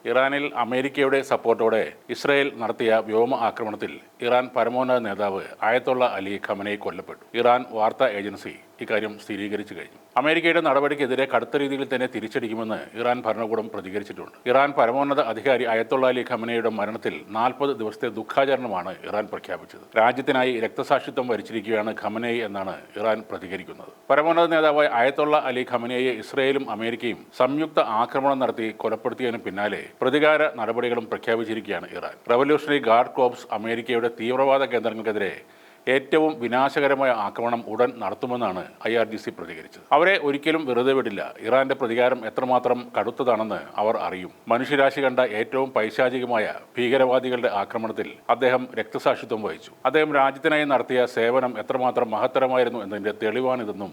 ഇറാനിൽ അമേരിക്കയുടെ സപ്പോർട്ടോടെ ഇസ്രായേൽ നടത്തിയ വ്യോമ ആക്രമണത്തിൽ ഇറാൻ പരമോന്നത നേതാവ് ആയത്തുള്ള അലി ഖമനേയി കൊല്ലപ്പെട്ടു. ഇറാൻ വാർത്താ ഏജൻസി ഇക്കാര്യം സ്ഥിരീകരിച്ചു കഴിഞ്ഞു. അമേരിക്കയുടെ നടപടിക്കെതിരെ കടുത്ത രീതിയിൽ തന്നെ തിരിച്ചടിക്കുമെന്ന് ഇറാൻ ഭരണകൂടം പ്രതികരിച്ചിട്ടുണ്ട്. ഇറാൻ പരമോന്നത അധികാരി ആയത്തുള്ള അലി ഖമനേയുടെ മരണത്തിൽ 40 ദിവസത്തെ ദുഃഖാചരണമാണ് ഇറാൻ പ്രഖ്യാപിച്ചത്. രാജ്യത്തിനായി രക്തസാക്ഷിത്വം വരിച്ചിരിക്കുകയാണ് ഖമനേയി എന്നാണ് ഇറാൻ പ്രതികരിക്കുന്നത്. പരമോന്നത നേതാവായ ആയത്തുള്ള അലി ഖമനേയിയെ ഇസ്രായേലും അമേരിക്കയും സംയുക്ത ആക്രമണം നടത്തി കൊലപ്പെടുത്തിയതിന് പിന്നാലെ പ്രതികാര നടപടികളും പ്രഖ്യാപിച്ചിരിക്കുകയാണ് ഇറാൻ. റവല്യൂഷണറി ഗാർഡ് കോർപ്സ് അമേരിക്കയുടെ തീവ്രവാദ കേന്ദ്രങ്ങൾക്കെതിരെ ഏറ്റവും വിനാശകരമായ ആക്രമണം ഉടൻ നടത്തുമെന്നാണ് IRGC പ്രതികരിച്ചത്. അവരെ ഒരിക്കലും വെറുതെ വിടില്ല. ഇറാന്റെ പ്രതികാരം എത്രമാത്രം കടുത്തതാണെന്ന് അവർ അറിയും. മനുഷ്യരാശി കണ്ട ഏറ്റവും പൈശാചികമായ ഭീകരവാദികളുടെ ആക്രമണത്തിൽ അദ്ദേഹം രക്തസാക്ഷിത്വം വഹിച്ചു. അദ്ദേഹം രാജ്യത്തിനായി നടത്തിയ സേവനം എത്രമാത്രം മഹത്തരമായിരുന്നു എന്നതിന്റെ തെളിവാണിതെന്നും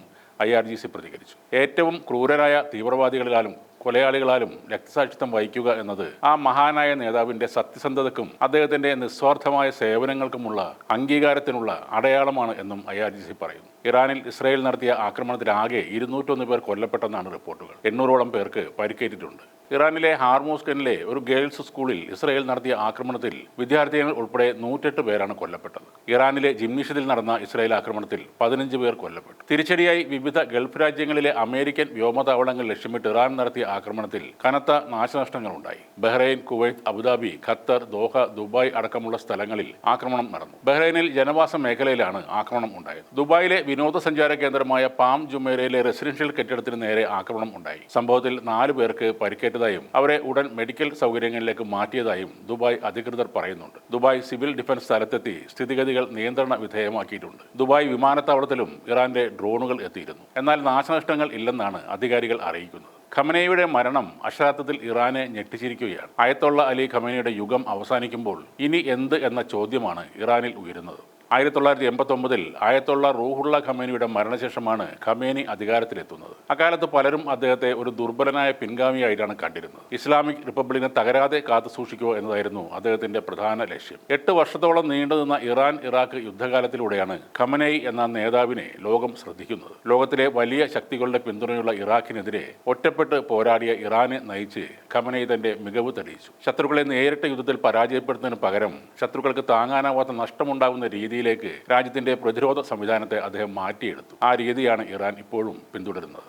IRGC പ്രതികരിച്ചു. ഏറ്റവും ക്രൂരരായ തീവ്രവാദികളിലാലും കൊലയാളികളാലും രക്തസാക്ഷിത്വം വഹിക്കുക എന്നത് ആ മഹാനായ നേതാവിന്റെ സത്യസന്ധതയ്ക്കും അദ്ദേഹത്തിന്റെ നിസ്വാർത്ഥമായ സേവനങ്ങൾക്കുമുള്ള അംഗീകാരത്തിനുള്ള അടയാളമാണ് എന്നും IRGC പറയുന്നു. ഇറാനിൽ ഇസ്രായേൽ നടത്തിയ ആക്രമണത്തിൽ ആകെ 201 പേർ കൊല്ലപ്പെട്ടെന്നാണ് റിപ്പോർട്ടുകൾ. 800ഓളം പേർക്ക് പരിക്കേറ്റിട്ടുണ്ട്. ഇറാനിലെ ഹാർമോസ്കനിലെ ഒരു ഗേൾസ് സ്കൂളിൽ ഇസ്രായേൽ നടത്തിയ ആക്രമണത്തിൽ വിദ്യാർത്ഥികൾ ഉൾപ്പെടെ 108 പേരാണ് കൊല്ലപ്പെട്ടത്. ഇറാനിലെ ജിംനീഷ്യത്തിൽ നടന്ന ഇസ്രായേൽ ആക്രമണത്തിൽ 15 പേർ കൊല്ലപ്പെട്ടു. തിരിച്ചടിയായി വിവിധ ഗൾഫ് രാജ്യങ്ങളിലെ അമേരിക്കൻ വ്യോമതാവളങ്ങൾ ലക്ഷ്യമിട്ട് ഇറാൻ നടത്തിയ ആക്രമണത്തിൽ കനത്ത നാശനഷ്ടങ്ങൾ ഉണ്ടായി. Bahrain, Kuwait, Abu Dhabi, Qatar, Doha, Dubai അടക്കമുള്ള സ്ഥലങ്ങളിൽ ആക്രമണം നടന്നു. ബഹ്റൈനിൽ ജനവാസ മേഖലയിലാണ് ആക്രമണം ഉണ്ടായത്. ദുബായിലെ വിനോദസഞ്ചാര കേന്ദ്രമായ പാം ജുമേരയിലെ റെസിഡൻഷ്യൽ കെട്ടിടത്തിന് നേരെ ആക്രമണം ഉണ്ടായി. സംഭവത്തിൽ 4 പേർക്ക് പരിക്കേറ്റതായും അവരെ ഉടൻ മെഡിക്കൽ സൗകര്യങ്ങളിലേക്ക് മാറ്റിയതായും ദുബായ് അധികൃതർ പറയുന്നുണ്ട്. ദുബായ് സിവിൽ ഡിഫൻസ് സ്ഥലത്തെത്തി സ്ഥിതിഗതികൾ നിയന്ത്രണ വിധേയമാക്കിയിട്ടുണ്ട്. ദുബായ് വിമാനത്താവളത്തിലും ഇറാന്റെ ഡ്രോണുകൾ എത്തിയിരുന്നു. എന്നാൽ നാശനഷ്ടങ്ങൾ ഇല്ലെന്നാണ് അധികാരികൾ അറിയിക്കുന്നത്. ഖമനേയിയുടെ മരണം അക്ഷരാർത്ഥത്തിൽ ഇറാനെ ഞെട്ടിച്ചിരിക്കുകയാണ്. ആയത്തുള്ള അലി ഖമനേയിയുടെ യുഗം അവസാനിക്കുമ്പോൾ ഇനി എന്ത് എന്ന ചോദ്യമാണ് ഇറാനിൽ ഉയരുന്നത്. 1989 ആയത്തുള്ള റൂഹുള്ള ഖമേനിയുടെ മരണശേഷമാണ് ഖമേനി അധികാരത്തിലെത്തുന്നത്. അക്കാലത്ത് പലരും അദ്ദേഹത്തെ ഒരു ദുർബലനായ പിൻഗാമിയായിട്ടാണ് കണ്ടിരുന്നത്. ഇസ്ലാമിക് റിപ്പബ്ലിക്കിനെ തകരാതെ കാത്തു സൂക്ഷിക്കുക എന്നതായിരുന്നു അദ്ദേഹത്തിന്റെ പ്രധാന ലക്ഷ്യം. 8 വർഷത്തോളം നീണ്ടുനിന്ന ഇറാൻ ഇറാഖ് യുദ്ധകാലത്തിലൂടെയാണ് ഖമനേയി എന്ന നേതാവിനെ ലോകം ശ്രദ്ധിക്കുന്നത്. ലോകത്തിലെ വലിയ ശക്തികളുടെ പിന്തുണയുള്ള ഇറാഖിനെതിരെ ഒറ്റപ്പെട്ട് പോരാടിയ ഇറാനെ നയിച്ച് ഖമനേയി തന്റെ മികവ് തെളിയിച്ചു. ശത്രുക്കളെ നേരിട്ട യുദ്ധത്തിൽ പരാജയപ്പെടുന്നതിന് പകരം ശത്രുക്കൾക്ക് താങ്ങാനാവാത്ത നഷ്ടമുണ്ടാകുന്ന രീതിയിലേക്ക് രാജ്യത്തിന്റെ പ്രതിരോധ സംവിധാനത്തെ അദ്ദേഹം മാറ്റിയെടുത്തു. ആ രീതിയാണ് ഇറാൻ ഇപ്പോഴും പിന്തുടരുന്നത്.